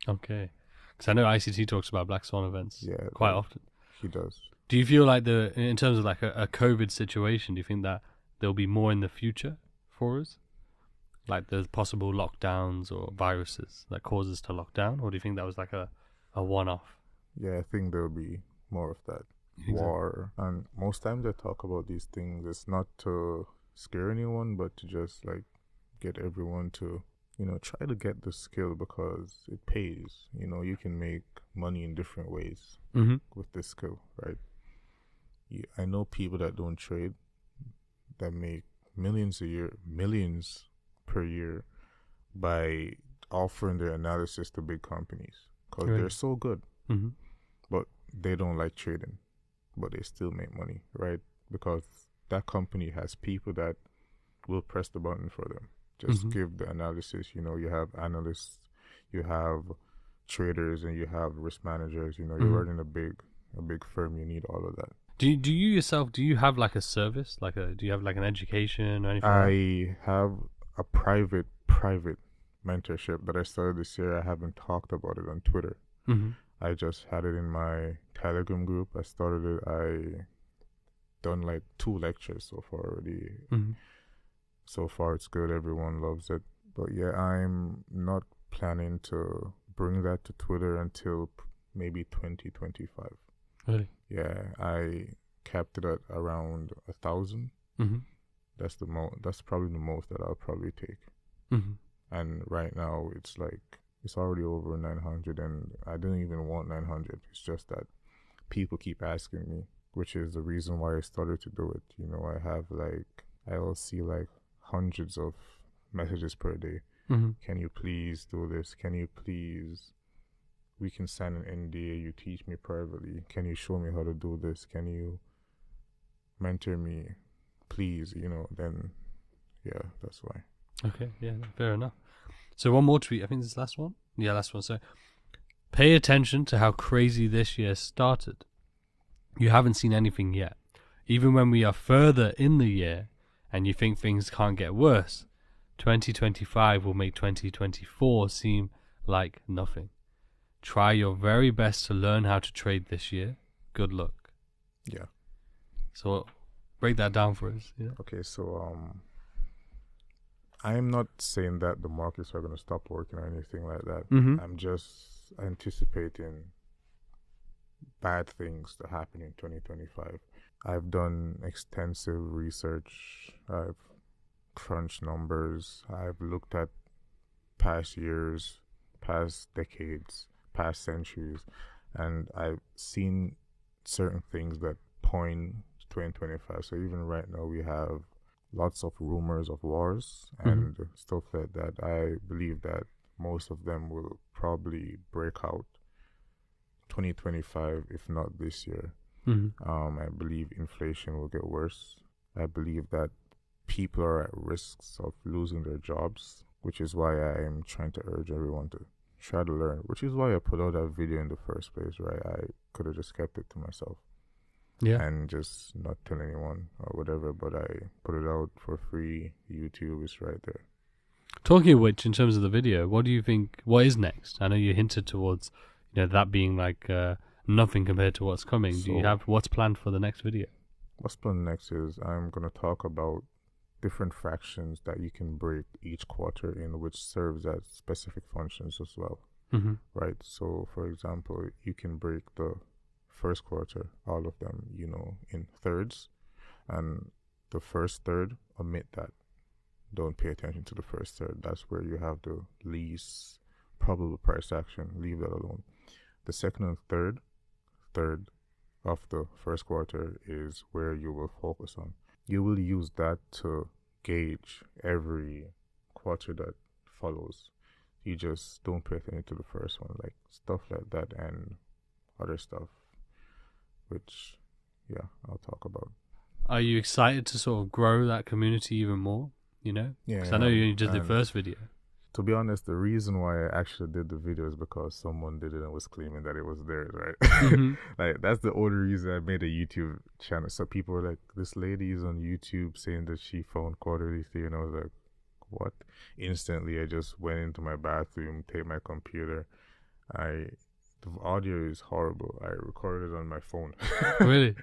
Okay. Because I know ICT talks about black swan events quite often. He does. Do you feel like in terms of like a COVID situation, do you think that there'll be more in the future for us? Like there's possible lockdowns or viruses that cause us to lock down? Or do you think that was like a one-off? Yeah, I think there'll be more of that. Exactly. War. And most times I talk about these things, it's not to scare anyone, but to just like get everyone to, you know, try to get the skill because it pays. You know, you can make money in different ways with this skill, right? I know people that don't trade that make millions per year by offering their analysis to big companies because they're so good, but they don't like trading, but they still make money, right? because that company has people that will press the button for them. Just give the analysis. You know, you have analysts, you have traders, and you have risk managers. You know, you're running a big firm. You need all of that. Do you yourself, do you have like a service, do you have like an education or anything? I have a private mentorship that I started this year. I haven't talked about it on Twitter. I just had it in my Telegram group. I started it. I done like 2 lectures so far already. So far it's good. Everyone loves it. But yeah, I'm not planning to bring that to Twitter until maybe 2025. Really? Yeah, I capped it at around 1,000. That's that's probably the most that I'll probably take. And right now it's already over 900, and I didn't even want 900. It's just that people keep asking me, which is the reason why I started to do it. You know, I'll see like hundreds of messages per day. Can you please do this? Can you please, we can sign an NDA, you teach me privately. Can you show me how to do this? Can you mentor me? Please, you know, then yeah, that's why. Okay, yeah, fair enough. So one more tweet, I think this is the last one? Yeah, last one. So, pay attention to how crazy this year started. You haven't seen anything yet. Even when we are further in the year and you think things can't get worse, 2025 will make 2024 seem like nothing. Try your very best to learn how to trade this year. Good luck. Yeah. So, break that down for us. Yeah. Okay, so I am not saying that the markets are going to stop working or anything like that. I'm just anticipating bad things to happen in 2025. I've done extensive research. I've crunched numbers. I've looked at past years, past decades, past centuries, and I've seen certain things that point to 2025. So even right now we have lots of rumors of wars and stuff like that. I believe that most of them will probably break out 2025, if not this year. I believe inflation will get worse. I believe that people are at risks of losing their jobs, which is why I am trying to urge everyone to try to learn, which is why I put out that video in the first place, right? I could have just kept it to myself. Yeah. And just not tell anyone or whatever, but I put it out for free. YouTube is right there. Talking of which, in terms of the video, what do you think, what is next? I know you hinted towards, that being like nothing compared to what's coming. So, do you have, what's planned for the next video? What's planned next is I'm going to talk about different fractions that you can break each quarter in, which serves as specific functions as well. Right? So, for example, you can break the first quarter, all of them, in thirds, and the first third, omit that. Don't pay attention to the first third. That's where you have the least probable price action. Leave that alone. The second and third of the first quarter is where you will focus on. You will use that to gauge every quarter that follows. You just don't pay attention to the first one, like stuff like that and other stuff, which, yeah, I'll talk about. Are you excited to sort of grow that community even more? Yeah, because I know you did the first video. To be honest, the reason why I actually did the video is because someone did it and was claiming that it was theirs, right? Like, that's the only reason I made a YouTube channel. So people were like, this lady is on YouTube saying that she found quarterly thing, and I was like, what? Instantly, I just went into my bathroom, take my computer. The audio is horrible. I recorded it on my phone. Really?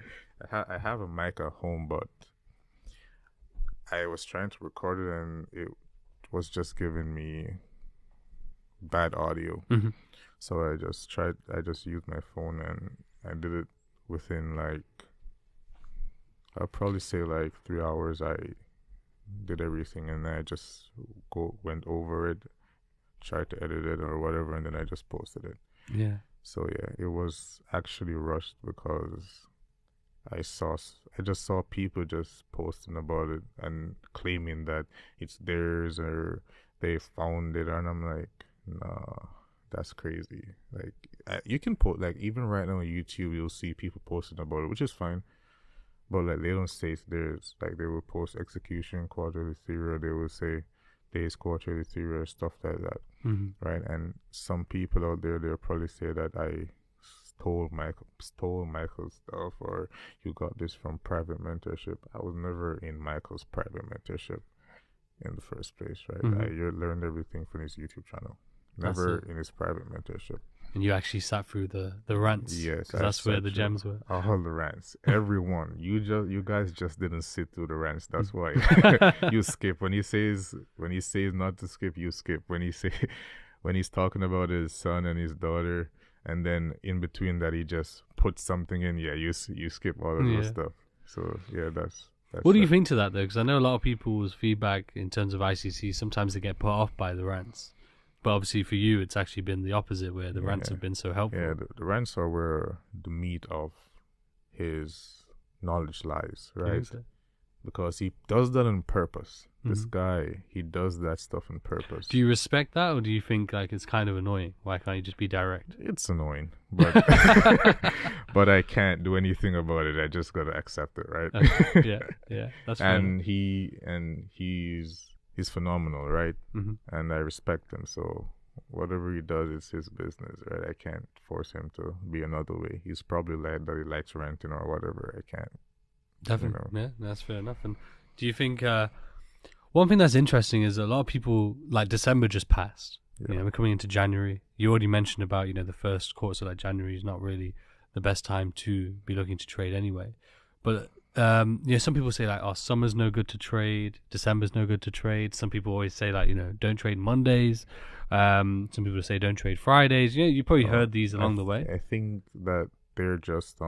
I have a mic at home, but I was trying to record it and it was just giving me bad audio. So I just used my phone and I did it within I'll probably say 3 hours. I did everything and then I just went over it, tried to edit it or whatever, and then I just posted it. Yeah. So yeah, it was actually rushed because I just saw people just posting about it and claiming that it's theirs or they found it, and I'm like, nah, that's crazy. You can post, even right now on YouTube, you'll see people posting about it, which is fine. But like they don't say there's like they will post execution quarterly theory, or they will say days quarterly theory or stuff like that, right? And some people out there they'll probably say that I stole Michael's stuff, or you got this from private mentorship. I was never in Michael's private mentorship in the first place, right? I learned everything from his YouTube channel, never in his private mentorship. And you actually sat through the rants. Yes, because that's where the gems were. All the rants, everyone. You guys just didn't sit through the rants. That's why you skip when he says not to skip. You skip when he's talking about his son and his daughter, and then in between that he just puts something in. Yeah, you skip all of those stuff. So yeah, that's what do you think to that though? Because I know a lot of people's feedback in terms of ICT, sometimes they get put off by the rants. But obviously for you, it's actually been the opposite, where the rants have been so helpful. Yeah, the rants are where the meat of his knowledge lies, right? Yeah, because he does that on purpose. This guy, he does that stuff on purpose. Do you respect that, or do you think like it's kind of annoying? Why can't you just be direct? It's annoying, but but I can't do anything about it. I just gotta accept it, right? Yeah, that's fine. He's phenomenal, right? And I respect him. So whatever he does is his business, right? I can't force him to be another way. He's probably like that he likes renting or whatever. I can't. Definitely, yeah, that's fair enough. And do you think one thing that's interesting is a lot of people, like December just passed. You know, we're coming into January. You already mentioned about, you know, the first quarter, so like January is not really the best time to be looking to trade anyway. But you know, some people say like, oh, summer's no good to trade, December's no good to trade. Some people always say like, you know, don't trade Mondays. Some people say don't trade Fridays. You know, you probably heard these along the way. I think that they're just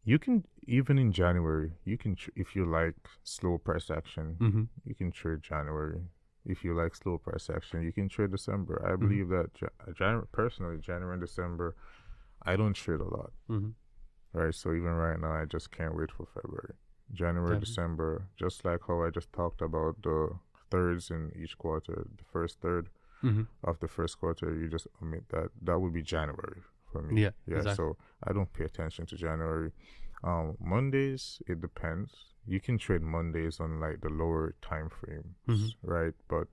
you can, even in January, you can if you like slow price action, you can trade January. If you like slow price action, you can trade December. I believe that personally, January and December, I don't trade a lot. Right, so even right now, I just can't wait for February. January, December, just like how I just talked about the thirds in each quarter, the first third of the first quarter, you just omit that. That would be January for me. Yeah, exactly. So I don't pay attention to January. Mondays, it depends. You can trade Mondays on like the lower time frames, right? But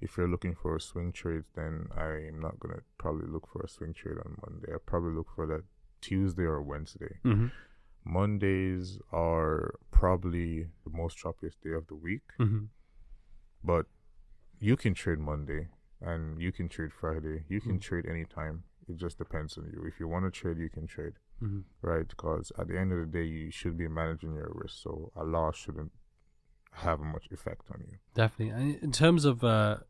if you're looking for a swing trade, then I'm not gonna probably look for a swing trade on Monday. I'll probably look for that Tuesday or Wednesday. Mondays are probably the most choppiest day of the week, but you can trade Monday and you can trade Friday. You can trade anytime. It just depends on you. If you want to trade, you can trade, right? Because at the end of the day, you should be managing your risk, so a loss shouldn't have much effect on you. Definitely. And in terms of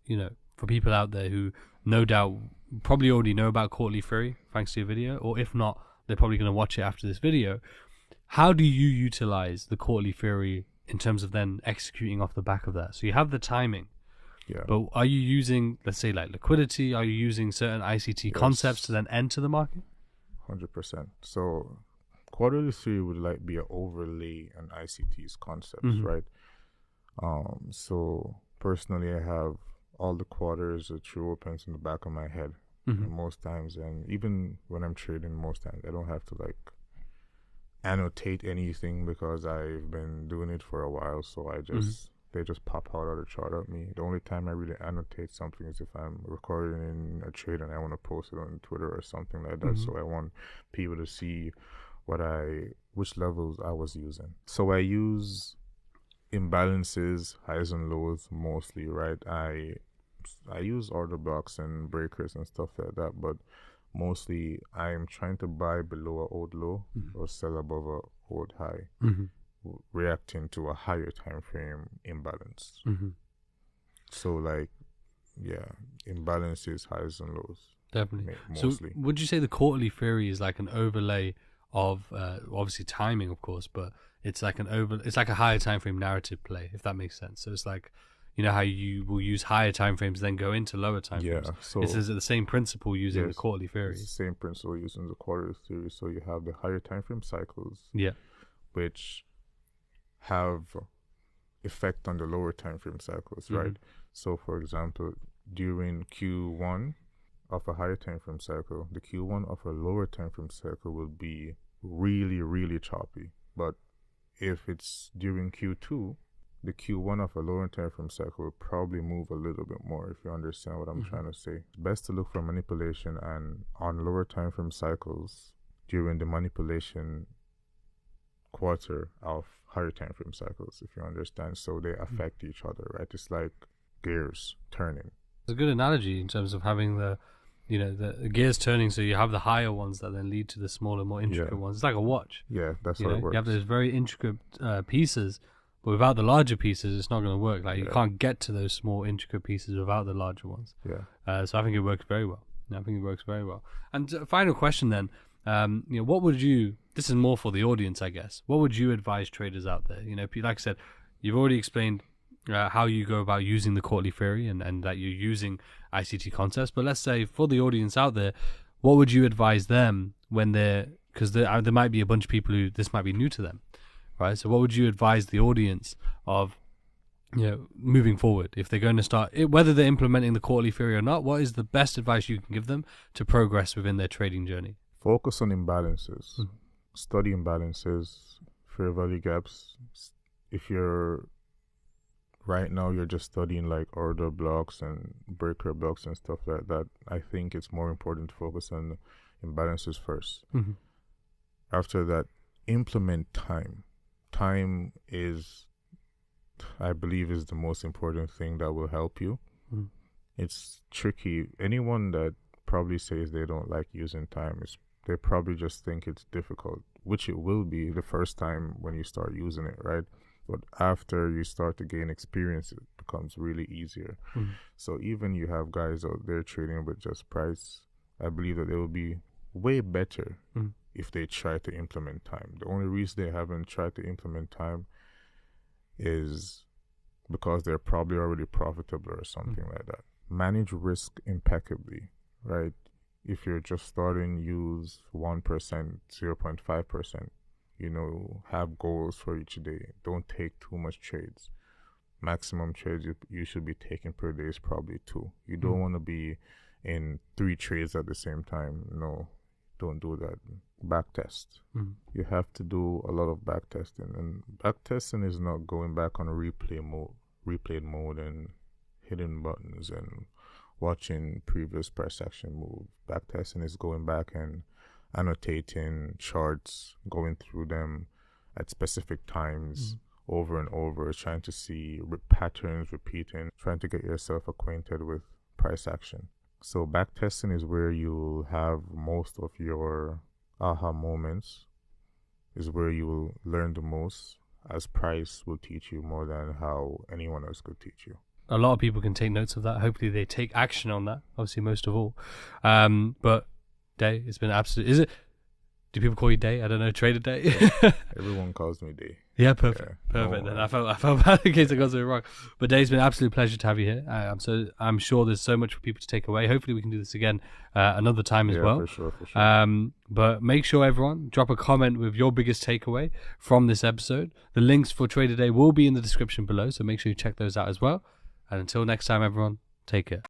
you know, for people out there who no doubt probably already know about quarterly theory thanks to your video, or if not, they're probably going to watch it after this video. How do you utilize the quarterly theory in terms of then executing off the back of that? So you have the timing, but are you using, let's say, like liquidity? Are you using certain ICT concepts to then enter the market? 100%. So quarterly theory would like be an overlay on ICT's concepts, right? So personally, I have all the quarters or true opens in the back of my head. Most times, and even when I'm trading, most times I don't have to like annotate anything because I've been doing it for a while, so I just they just pop out of the chart at me. The only time I really annotate something is if I'm recording in a trade and I want to post it on Twitter or something like that, so I want people to see which levels I was using. So I use imbalances, highs and lows mostly, right? I use order blocks and breakers and stuff like that, but mostly I'm trying to buy below a old low or sell above a old high, reacting to a higher time frame imbalance. So like, yeah, imbalances, highs and lows. Definitely. Mostly. So would you say the quarterly theory is like an overlay of obviously timing, of course, but it's like it's like a higher time frame narrative play, if that makes sense. So it's like, you know how you will use higher time frames, then go into lower time frames. So this is the same principle using the quarterly theory. It's the same principle using the quarterly theory. So you have the higher time frame cycles, which have effect on the lower time frame cycles, right? So for example, during Q1 of a higher time frame cycle, the Q1 of a lower time frame cycle will be really, really choppy. But if it's during Q2, the Q1 of a lower time frame cycle will probably move a little bit more, if you understand what I'm trying to say. Best to look for manipulation and on lower time frame cycles during the manipulation quarter of higher time frame cycles, if you understand. So they affect each other, right? It's like gears turning. It's a good analogy in terms of having the gears turning, so you have the higher ones that then lead to the smaller, more intricate ones. It's like a watch. Yeah, that's how it works. You have those very intricate pieces, but without the larger pieces, it's not going to work. Like you can't get to those small, intricate pieces without the larger ones. Yeah. So I think it works very well. And final question then, what would you? This is more for the audience, I guess. What would you advise traders out there? Like I said, you've already explained how you go about using the quarterly theory and that you're using ICT concepts. But let's say for the audience out there, what would you advise them when because there might be a bunch of people who this might be new to them, right? So what would you advise the audience of, moving forward if they're going to start, whether they're implementing the quarterly theory or not? What is the best advice you can give them to progress within their trading journey? Focus on imbalances. Study imbalances, fair value gaps. If you're right now you're just studying like order blocks and breaker blocks and stuff like that, I think it's more important to focus on imbalances first. After that, implement time. Time is, I believe, is the most important thing that will help you. It's tricky. Anyone that probably says they don't like using time, they probably just think it's difficult, which it will be the first time when you start using it, right? But after you start to gain experience, it becomes really easier. So even you have guys out there trading with just price, I believe that they will be way better if they try to implement time. The only reason they haven't tried to implement time is because they're probably already profitable or something like that. Manage risk impeccably, right? If you're just starting, use 1%, 0.5%. Have goals for each day. Don't take too much trades. Maximum trades you should be taking per day is probably 2. You don't want to be in 3 trades at the same time. No, don't do that. Backtest. You have to do a lot of backtesting, and backtesting is not going back on replayed mode and hitting buttons and watching previous price action move. Backtesting is going back and annotating charts, going through them at specific times over and over, trying to see patterns repeating, trying to get yourself acquainted with price action. So backtesting is where you'll have most of your aha moments, is where you will learn the most, as price will teach you more than how anyone else could teach you. A lot of people can take notes of that. Hopefully they take action on that, obviously most of all. But Daye, it's been absolute. Do people call you Daye? I don't know, Trader Daye? Everyone calls me Daye. Yeah, perfect. Perfect. Then I felt bad in case I got something wrong. But Daye, it's been an absolute pleasure to have you here. I'm sure there's so much for people to take away. Hopefully we can do this again another time as well. For sure. But make sure everyone drop a comment with your biggest takeaway from this episode. The links for Trader Daye will be in the description below, so make sure you check those out as well. And until next time, everyone, take care.